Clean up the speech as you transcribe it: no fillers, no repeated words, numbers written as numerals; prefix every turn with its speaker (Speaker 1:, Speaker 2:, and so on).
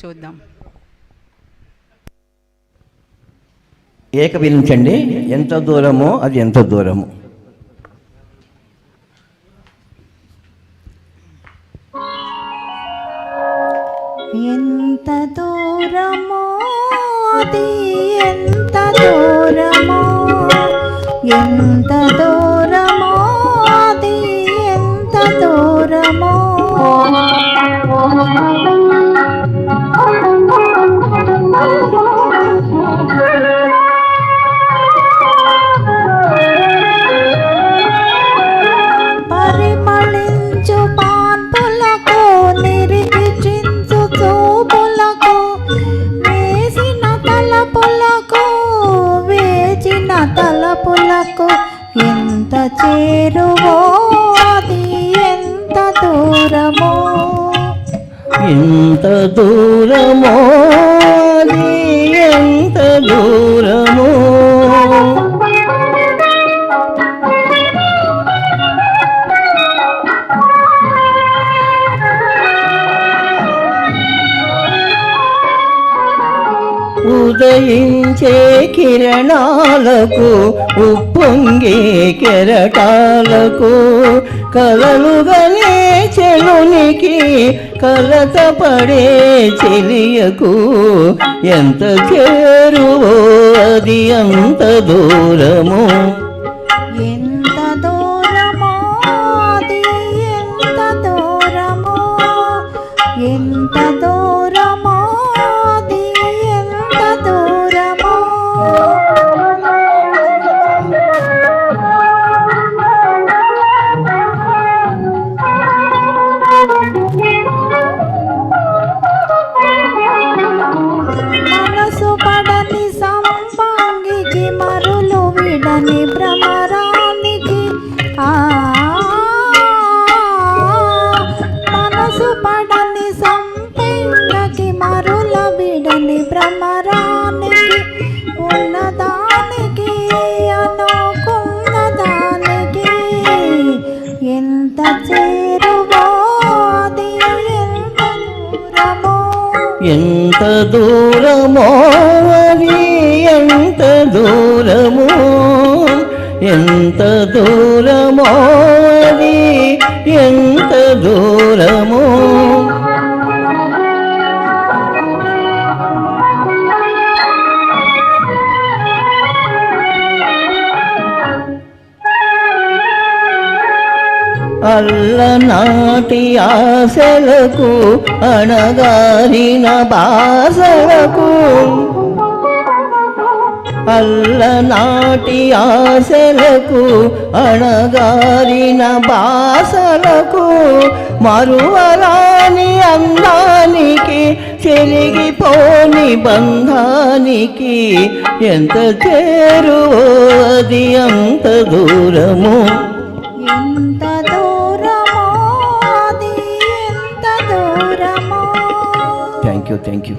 Speaker 1: చూద్దాం.
Speaker 2: ఏకవించండి, ఎంత దూరమో అది ఎంత దూరము.
Speaker 3: ఎంత దూరమో అది ఎంత దూరమో, ఎంత దూరమో అది ఎంత దూరమో. పరిమళించు పాన్పులకు, నిరిగించు చూపులకు, వేసిన తలపులకు, వేచిన తలపులకు, ఎంత చేరువో అది ఎంత దూరమో.
Speaker 2: ఎంత దూరమో అది ఎంత దూరమో. ఉదయించే కిరణాలకు, ఉప్పొంగే కెరటాలకు, కలలుగనే చెలునికి, కలతపడే చెలియకు, ఎంత చేరువో అది అంత దూరము.
Speaker 3: ఎంత దూరమో అది ఎంత దూరమో, ఎంత దూరమో అది ఎంత దూరమో. మనసు పడని సంపంగికి, మరులు విడని భ్రమరానికి, మనసు పడని సంపంగికి, మరుల విడని భ్రమరానికి, ఉన్నదానికి అనుకున్న దానికి, ఎంత చేరువో అది ఎంత దూరమో.
Speaker 2: ఎంత దూరమో అది ఎంత దూరమో. ఎంత దూరమో అది ఎంత దూరమో. అల్లనాటి ఆశలకు, అణగారిన బాసలకు, అల్లనాటి ఆశలకు, అణగారిన బాసలకు, మరువరాని అందానికి, చెరిగిపోని బంధానికి, ఎంత చేరువో అది అంత దూరము.
Speaker 3: ఎంత దూరమో అది ఎంత దూరమో.
Speaker 2: Thank you.